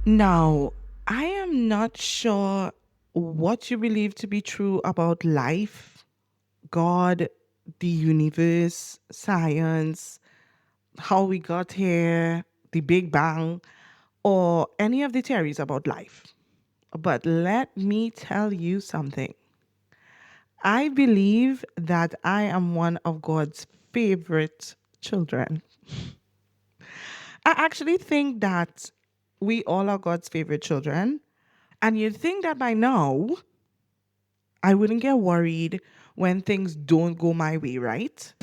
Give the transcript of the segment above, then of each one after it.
Now, I am not sure what you believe to be true about life, God, the universe, science, how we got here, the Big Bang, or any of the theories about life. But let me tell you something. I believe that I am one of God's favorite children. I actually think that we all are God's favorite children. And you'd think that by now, I wouldn't get worried when things don't go my way, right?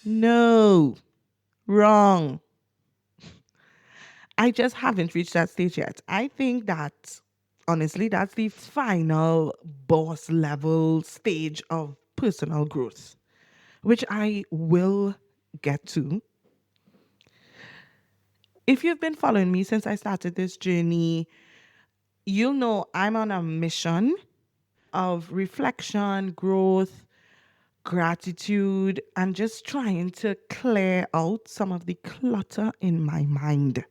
No, wrong. I just haven't reached that stage yet. I think that, honestly, that's the final boss level stage of personal growth, which I will get to. If you've been following me since I started this journey, you'll know I'm on a mission of reflection, growth, gratitude, and just trying to clear out some of the clutter in my mind.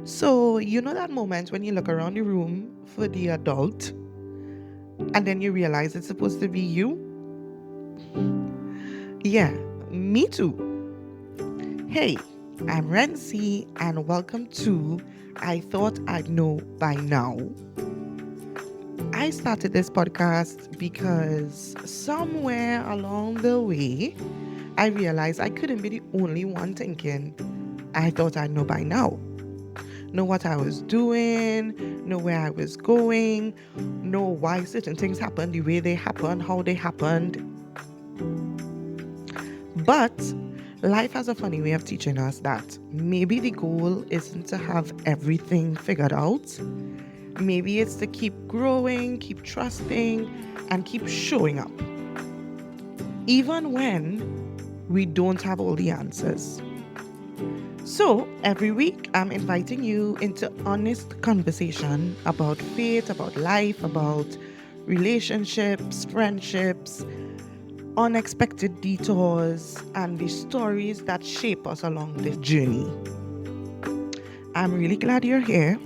So, you know that moment when you look around the room for the adult and then you realize it's supposed to be you? Yeah, me too. Hey, I'm Rency and welcome to I Thought I'd Know by Now. I started this podcast because somewhere along the way, I realized I couldn't be the only one thinking, I thought I'd know by now. Know what I was doing, know where I was going, know why certain things happened the way they happened, how they happened. But life has a funny way of teaching us that maybe the goal isn't to have everything figured out. Maybe it's to keep growing, keep trusting, and keep showing up, even when we don't have all the answers. So, every week, I'm inviting you into honest conversation about faith, about life, about relationships, friendships, unexpected detours, and the stories that shape us along this journey. I'm really glad you're here.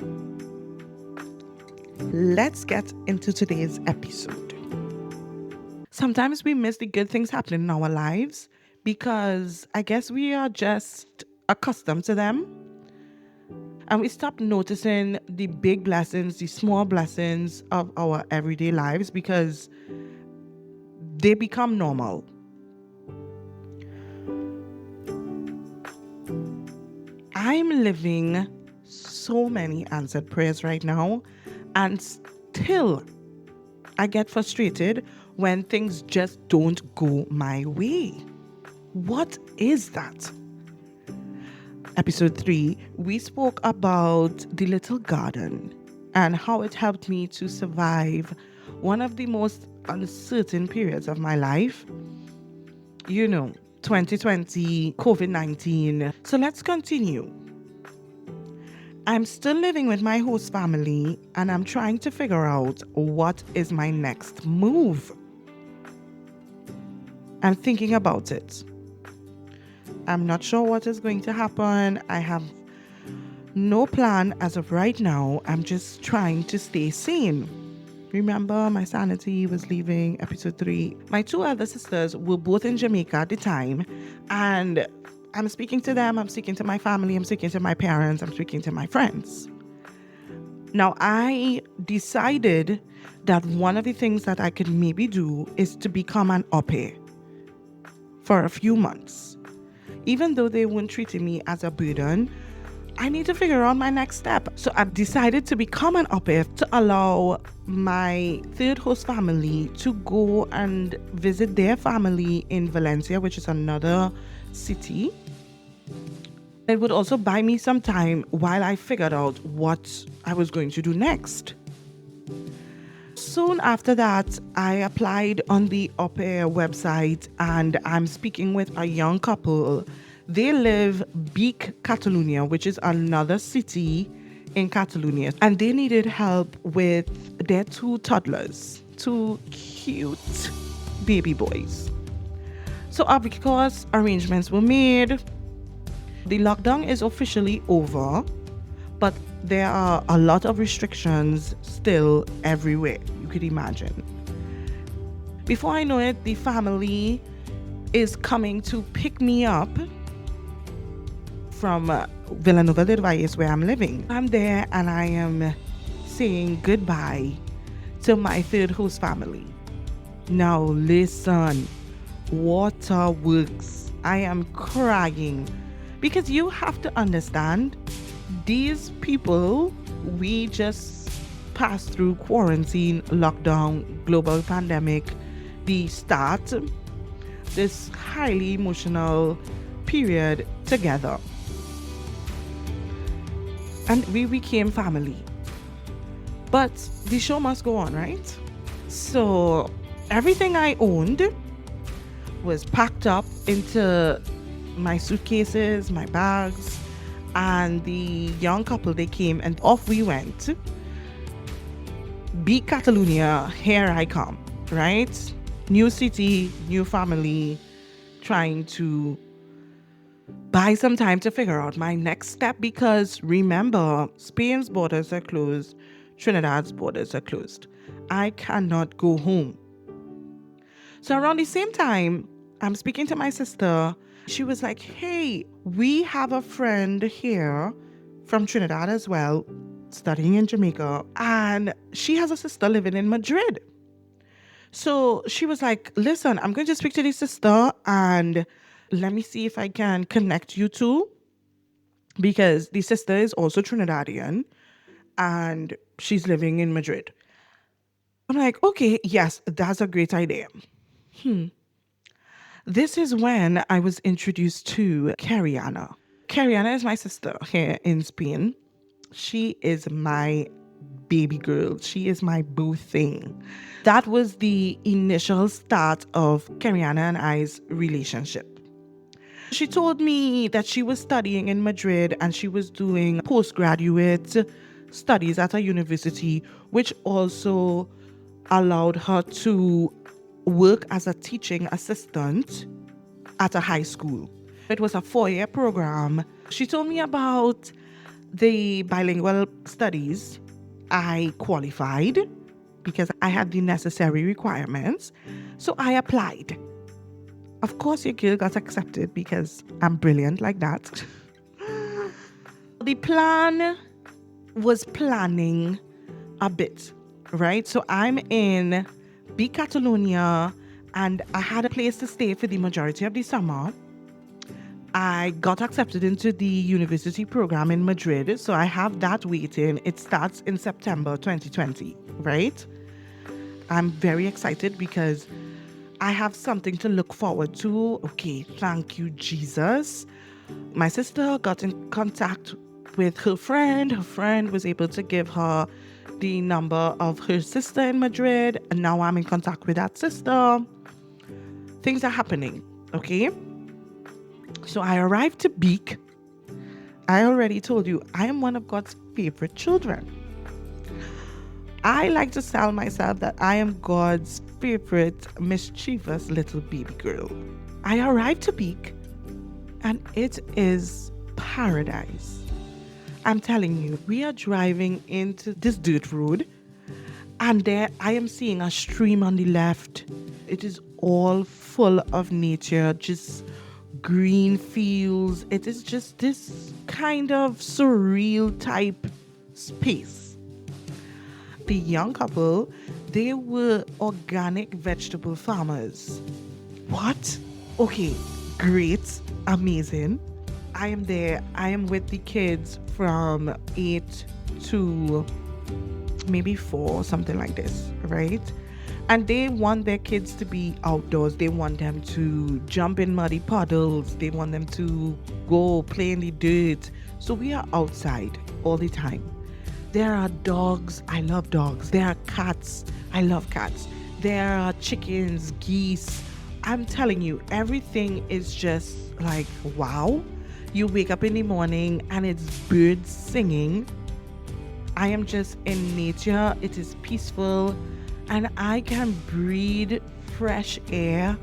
Let's get into today's episode. Sometimes we miss the good things happening in our lives because I guess we are just accustomed to them. And we stop noticing the big blessings, the small blessings of our everyday lives because they become normal. I'm living so many answered prayers right now, and still I get frustrated when things just don't go my way. What is that? Episode 3, we spoke about the little garden and how it helped me to survive one of the most uncertain periods of my life. 2020, COVID-19. So let's continue. I'm still living with my host family and I'm trying to figure out what is my next move. I'm thinking about it. I'm not sure what is going to happen. I have no plan as of right now. I'm just trying to stay sane. Remember, my sanity was leaving episode 3. My 2 other sisters were both in Jamaica at the time, and I'm speaking to them, I'm speaking to my family, I'm speaking to my parents, I'm speaking to my friends. Now, I decided that one of the things that I could maybe do is to become an au pair for a few months. Even though they weren't treating me as a burden, I need to figure out my next step. So I've decided to become an au pair to allow my third host family to go and visit their family in Valencia, which is another city. It would also buy me some time while I figured out what I was going to do next. Soon after that, I applied on the au pair website and I'm speaking with a young couple. They live Beak, Catalunya, which is another city in Catalonia. And they needed help with They're two toddlers, two cute baby boys. So, of course, arrangements were made. The lockdown is officially over, but there are a lot of restrictions still everywhere, you could imagine. Before I know it, the family is coming to pick me up from Villanova del Valle, where I'm living. I'm there and I am saying goodbye to my third host family. Now listen, waterworks. I am crying because you have to understand, these people, we just passed through quarantine, lockdown, global pandemic, the start, this highly emotional period together. And we became family. But the show must go on, right? So everything I owned was packed up into my suitcases, my bags, and the young couple, they came and off we went. Be Catalunya, here I come, right? New city, new family, trying to buy some time to figure out my next step, because remember, Spain's borders are closed, Trinidad's borders are closed. I cannot go home. So around the same time, I'm speaking to my sister. She was like, hey, we have a friend here from Trinidad as well, studying in Jamaica, and she has a sister living in Madrid. So she was like, listen, I'm going to speak to the sister and let me see if I can connect you two, because the sister is also Trinidadian and she's living in Madrid. I'm like, okay, yes, that's a great idea. This is when I was introduced to Cariana. Cariana is my sister here in Spain. She is my baby girl. She is my boo thing. That was the initial start of Cariana and I's relationship. She told me that she was studying in Madrid and she was doing postgraduate studies at a university, which also allowed her to work as a teaching assistant at a high school. It was a 4-year program. She told me about the bilingual studies. I qualified because I had the necessary requirements. So I applied. Of course, your girl got accepted because I'm brilliant like that. The plan was planning a bit, right? So I'm in Be Catalunya and I had a place to stay for the majority of the summer. I got accepted into the university program in Madrid, so I have that waiting. It starts in September 2020, right? I'm very excited because I have something to look forward to. Okay, thank you, Jesus. My sister got in contact with her friend. Her friend was able to give her the number of her sister in Madrid, and now I'm in contact with that sister. Things are happening, okay? So I arrived to Beak. I already told you, I am one of God's favorite children. I like to tell myself that I am God's favorite mischievous little baby girl. I arrived to Beak and it is paradise. I'm telling you, we are driving into this dirt road and there I am seeing a stream on the left. It is all full of nature, just green fields. It is just this kind of surreal type space. The young couple, they were organic vegetable farmers. What? Okay, great, amazing. I am there. I am with the kids from 8 to maybe 4, something like this, right? And they want their kids to be outdoors. They want them to jump in muddy puddles. They want them to go play in the dirt. So we are outside all the time. There are dogs. I love dogs. There are cats. I love cats. There are chickens, geese. I'm telling you, everything is just like, wow. You wake up in the morning and it's birds singing. I am just in nature. It is peaceful and I can breathe fresh air.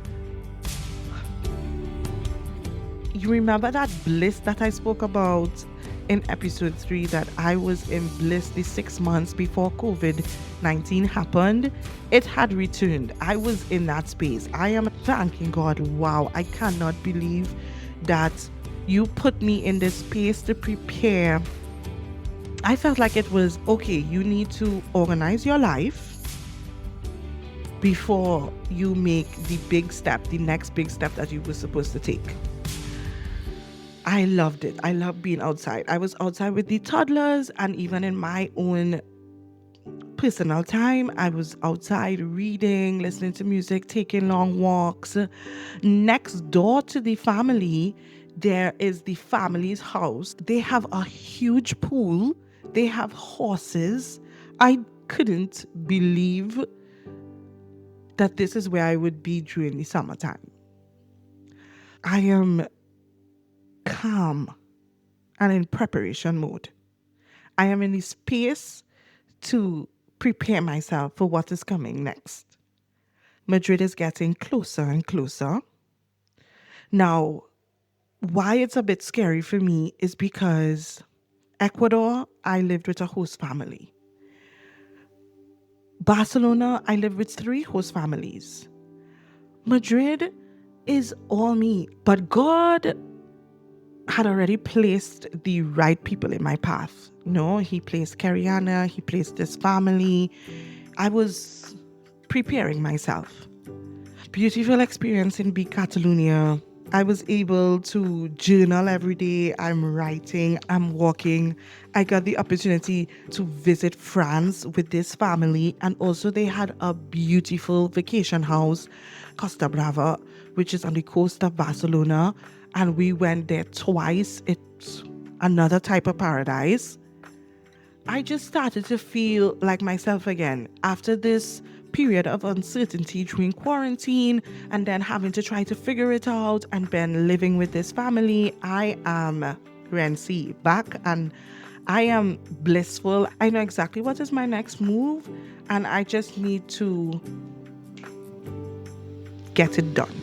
You remember that bliss that I spoke about in episode 3, that I was in bliss the 6 months before COVID-19 happened? It had returned. I was in that space. I am thanking God. Wow, I cannot believe that you put me in this space to prepare. I felt like it was okay, you need to organize your life before you make the big step, the next big step that you were supposed to take. I loved it. I love being outside. I was outside with the toddlers, and even in my own personal time, I was outside reading, listening to music, taking long walks. Next door to the family, there is the family's house. They have a huge pool. They have horses. I couldn't believe that this is where I would be during the summertime. I am calm and in preparation mode. I am in the space to prepare myself for what is coming next. Madrid is getting closer and closer. Now, why it's a bit scary for me is because Ecuador, I lived with a host family. Barcelona, I lived with 3 host families. Madrid is all me, but God had already placed the right people in my path. He placed Cariana, he placed this family. I was preparing myself. Beautiful experience in Catalunya. I was able to journal every day. I'm writing, I'm walking. I got the opportunity to visit France with this family, and also they had a beautiful vacation house, Costa Brava, which is on the coast of Barcelona, and we went there twice. It's another type of paradise. I just started to feel like myself again after this period of uncertainty during quarantine, and then having to try to figure it out, and then living with this family. I am Rency back, and I am blissful. I know exactly what is my next move, and I just need to get it done.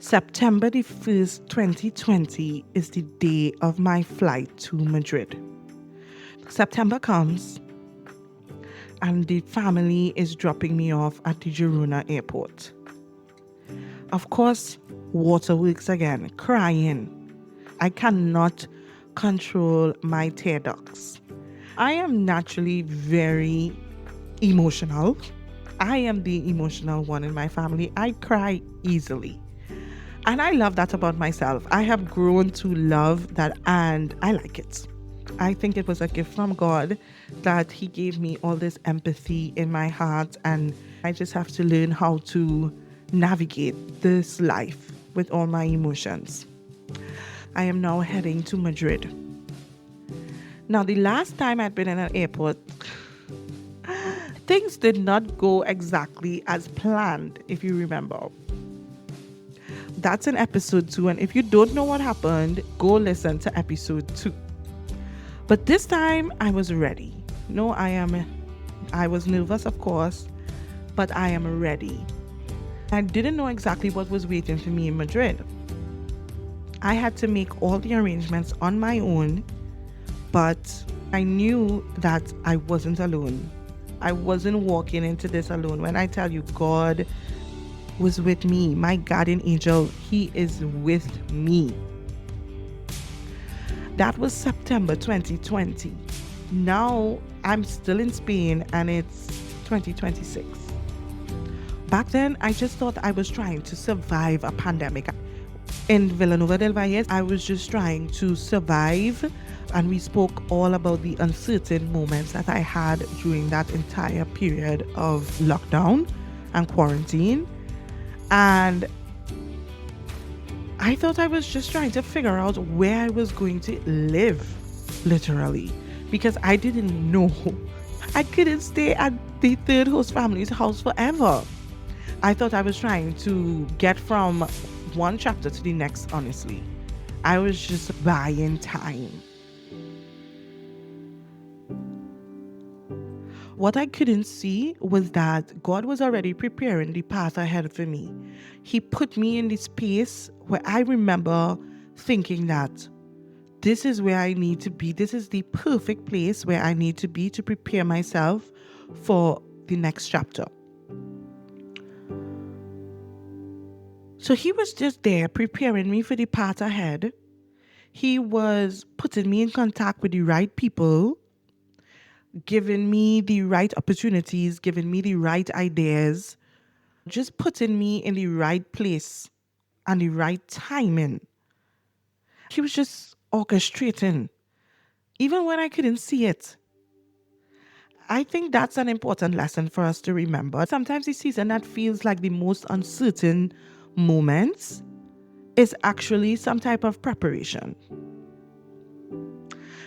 September the 1st, 2020 is the day of my flight to Madrid. September comes, and the family is dropping me off at the Girona airport. Of course, waterworks again, crying. I cannot control my tear ducts. I am naturally very emotional. I am the emotional one in my family. I cry easily. And I love that about myself. I have grown to love that, and I like it. I think it was a gift from God that He gave me all this empathy in my heart, and I just have to learn how to navigate this life with all my emotions. I am now heading to Madrid. Now, the last time I'd been in an airport, things did not go exactly as planned, if you remember. That's in episode 2, and if you don't know what happened, go listen to episode 2. But this time I was ready. I was nervous, of course, but I am ready. I didn't know exactly what was waiting for me in Madrid. I had to make all the arrangements on my own, but I knew that I wasn't alone. I wasn't walking into this alone. When I tell you God was with me, my guardian angel, He is with me. That was September 2020. Now I'm still in Spain, and it's 2026. Back then, I just thought I was trying to survive a pandemic. In Vilanova del Valle, I was just trying to survive, and we spoke all about the uncertain moments that I had during that entire period of lockdown and quarantine. And I thought I was just trying to figure out where I was going to live, literally, because I didn't know. I couldn't stay at the third host family's house forever. I thought I was trying to get from one chapter to the next, honestly. I was just buying time. what I couldn't see was that God was already preparing the path ahead for me. He put me in this space where I remember thinking that this is where I need to be. This is the perfect place where I need to be to prepare myself for the next chapter. So he was just there preparing me for the path ahead. He was putting me in contact with the right people, giving me the right opportunities, giving me the right ideas, just putting me in the right place and the right timing. He was just orchestrating, even when I couldn't see it. I think that's an important lesson for us to remember. Sometimes the season that feels like the most uncertain moments is actually some type of preparation.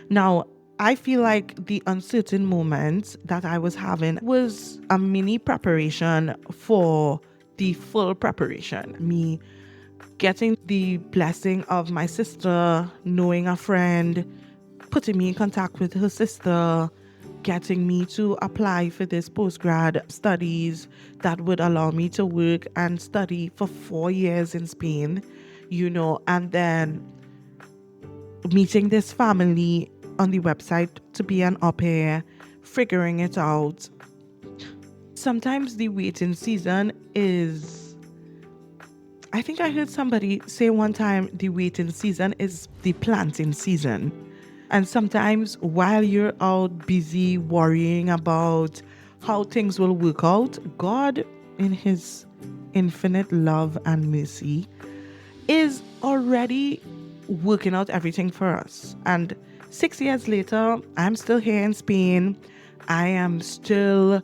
Now, I feel like the uncertain moments that I was having was a mini preparation for the full preparation. Me getting the blessing of my sister, knowing a friend, putting me in contact with her sister, getting me to apply for this postgrad studies that would allow me to work and study for 4 years in Spain, and then meeting this family on the website to be an au pair, figuring it out. Sometimes the waiting season is, I think I heard somebody say one time, the waiting season is the planting season. And sometimes while you're out busy worrying about how things will work out, God, in his infinite love and mercy, is already working out everything for us. And 6 years later, I'm still here in Spain. I am still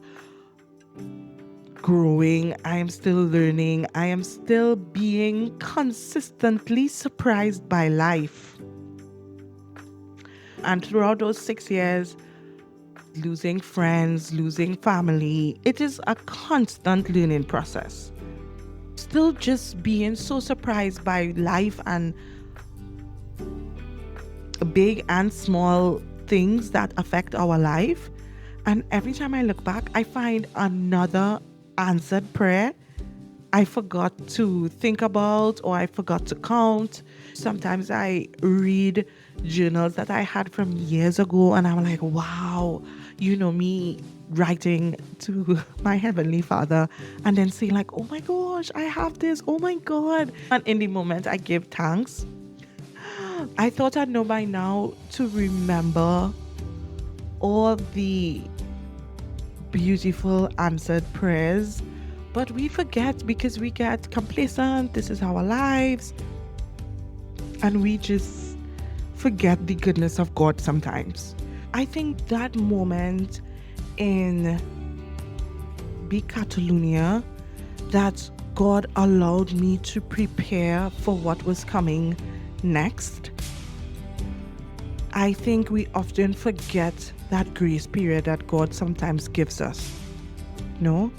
growing. I am still learning. I am still being consistently surprised by life. And throughout those 6 years, losing friends, losing family, it is a constant learning process. Still just being so surprised by life and big and small things that affect our life. And every time I look back, I find another answered prayer I forgot to think about or I forgot to count. Sometimes I read journals that I had from years ago and I'm like, wow, me writing to my Heavenly Father and then saying like, oh my gosh, I have this, oh my God. And in the moment I give thanks. I thought I'd know by now to remember all the beautiful answered prayers, but we forget because we get complacent. This is our lives. And we just forget the goodness of God sometimes. I think that moment in Catalunya that God allowed me to prepare for what was coming next. I think we often forget that grace period that God sometimes gives us. No?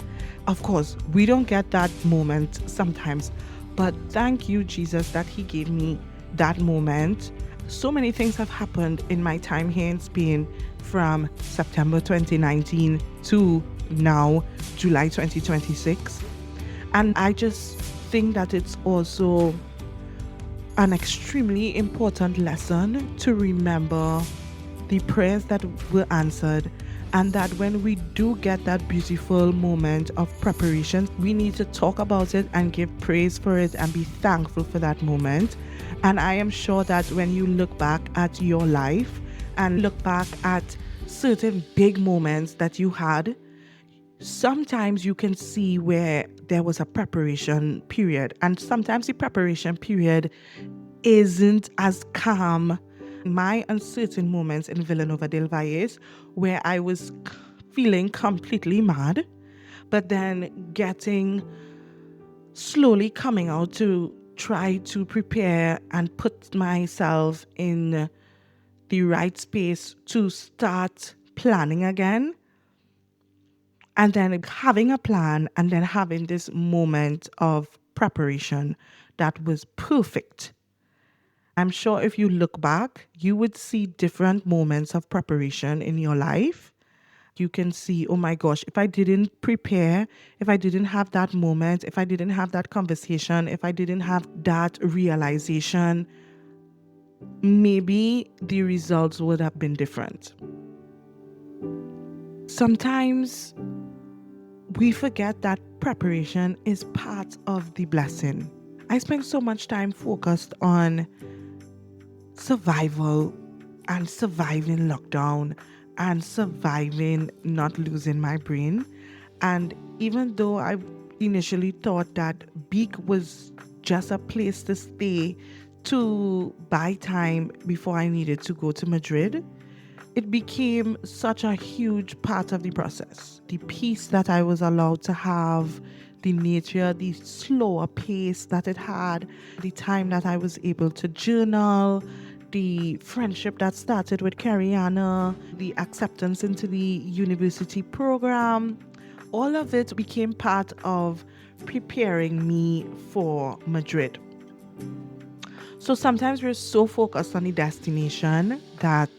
Of course, we don't get that moment sometimes, but thank you, Jesus, that he gave me that moment. So many things have happened in my time here in Spain from September 2019 to now, July 2026. And I just think that it's also an extremely important lesson to remember the prayers that were answered, and that when we do get that beautiful moment of preparation, we need to talk about it and give praise for it and be thankful for that moment. And I am sure that when you look back at your life and look back at certain big moments that you had, sometimes you can see where there was a preparation period, and sometimes the preparation period isn't as calm. My uncertain moments in Villanova del Valles, where I was feeling completely mad, but then slowly coming out to try to prepare and put myself in the right space to start planning again. And then having a plan and then having this moment of preparation that was perfect. I'm sure if you look back, you would see different moments of preparation in your life. you can see, oh my gosh, if I didn't prepare, if I didn't have that moment, if I didn't have that conversation, if I didn't have that realization, maybe the results would have been different. Sometimes we forget that preparation is part of the blessing. I spent so much time focused on survival and surviving lockdown and surviving not losing my brain. And even though I initially thought that Beak was just a place to stay to buy time before I needed to go to Madrid, it became such a huge part of the process. The peace that I was allowed to have, the nature, the slower pace that it had, the time that I was able to journal, the friendship that started with Cariana, the acceptance into the university program, all of it became part of preparing me for Madrid. So sometimes we're so focused on the destination that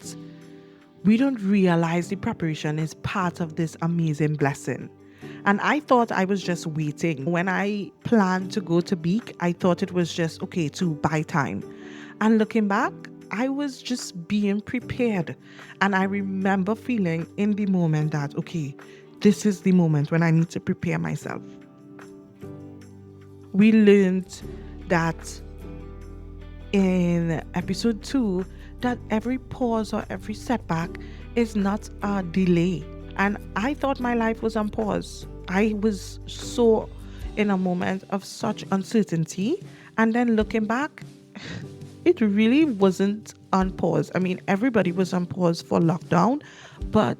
we don't realize the preparation is part of this amazing blessing. And I thought I was just waiting. When I planned to go to Beak, I thought it was just okay to buy time. And looking back, I was just being prepared. And I remember feeling in the moment that, okay, this is the moment when I need to prepare myself. We learned that in episode 2 that every pause or every setback is not a delay. And I thought my life was on pause. I was so in a moment of such uncertainty. And then looking back, it really wasn't on pause. I mean, everybody was on pause for lockdown, but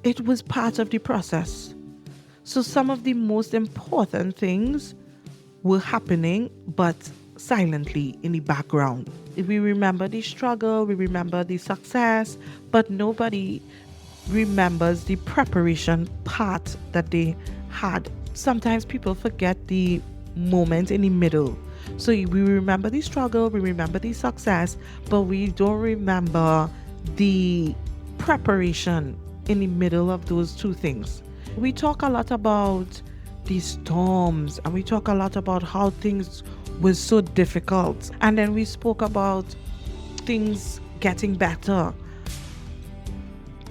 it was part of the process. So some of the most important things were happening, but silently in the background. We remember the struggle, we remember the success, but nobody remembers the preparation part that they had. Sometimes people forget the moment in the middle. So we remember the struggle, we remember the success, but we don't remember the preparation in the middle of those two things. We talk a lot about the storms and we talk a lot about how things was so difficult. And then we spoke about things getting better.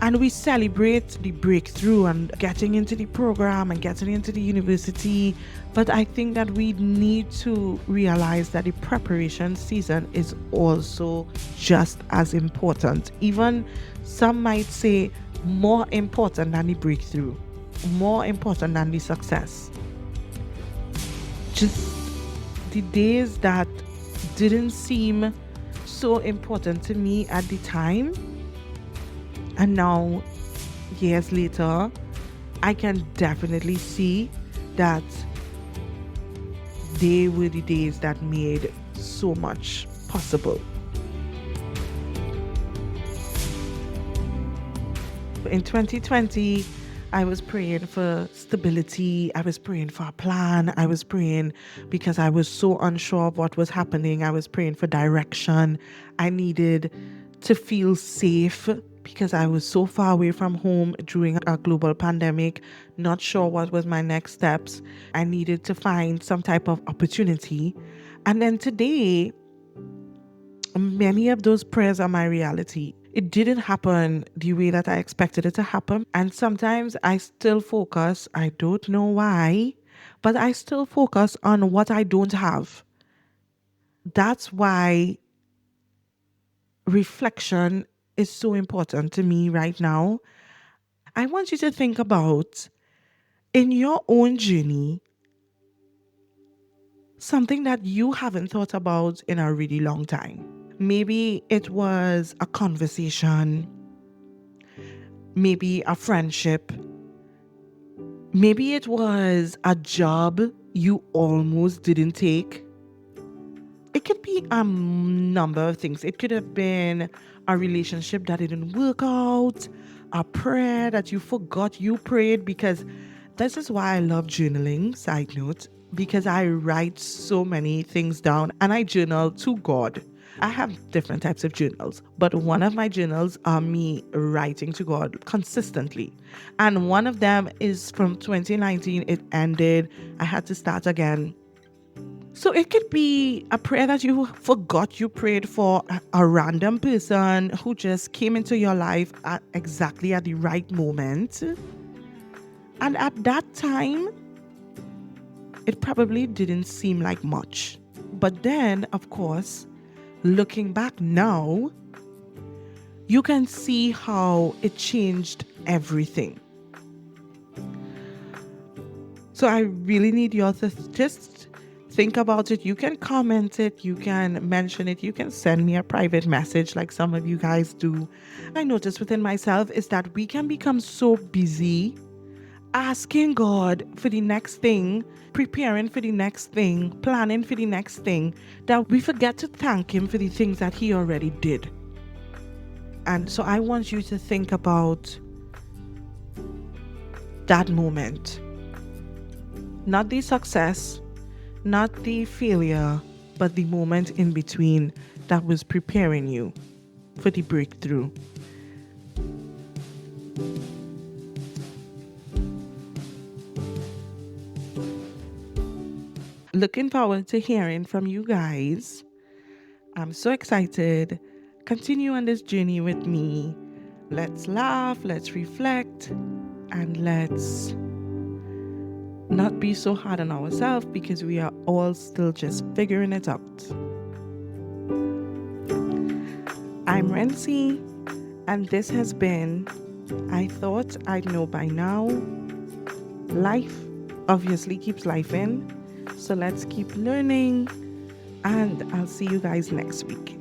And we celebrate the breakthrough and getting into the program and getting into the university. But I think that we need to realize that the preparation season is also just as important. Even some might say more important than the breakthrough, more important than the success. Just the days that didn't seem so important to me at the time, and now years later, I can definitely see that they were the days that made so much possible. In 2020, I was praying for stability. I was praying for a plan. I was praying because I was so unsure of what was happening. I was praying for direction. I needed to feel safe because I was so far away from home during a global pandemic, not sure what was my next steps. I needed to find some type of opportunity. And then today, many of those prayers are my reality. It didn't happen the way that I expected it to happen. And sometimes I still focus, I don't know why, but I still focus on what I don't have. That's why reflection is so important to me right now. I want you to think about, in your own journey, something that you haven't thought about in a really long time. Maybe it was a conversation, maybe a friendship, maybe it was a job you almost didn't take. It could be a number of things. It could have been a relationship that didn't work out, a prayer that you forgot you prayed, because this is why I love journaling, side note, because I write so many things down and I journal to God. I have different types of journals, but one of my journals are me writing to God consistently. And one of them is from 2019. It ended. I had to start again. So it could be a prayer that you forgot you prayed for, a random person who just came into your life at exactly at the right moment. And at that time, it probably didn't seem like much. But then, of course, looking back now, you can see how it changed everything. So I really need you all to just think about it. You can comment it, you can mention it, you can send me a private message like some of you guys do. I notice within myself is that we can become so busy asking God for the next thing, preparing for the next thing, planning for the next thing, that we forget to thank Him for the things that He already did. And so I want you to think about that moment. Not the success, not the failure, but the moment in between that was preparing you for the breakthrough. Looking forward to hearing from you guys. I'm so excited. Continue on this journey with me. Let's laugh, let's reflect, and let's not be so hard on ourselves because we are all still just figuring it out. I'm Rency, and this has been I Thought I'd Know By Now. Life obviously keeps life in, so let's keep learning, and I'll see you guys next week.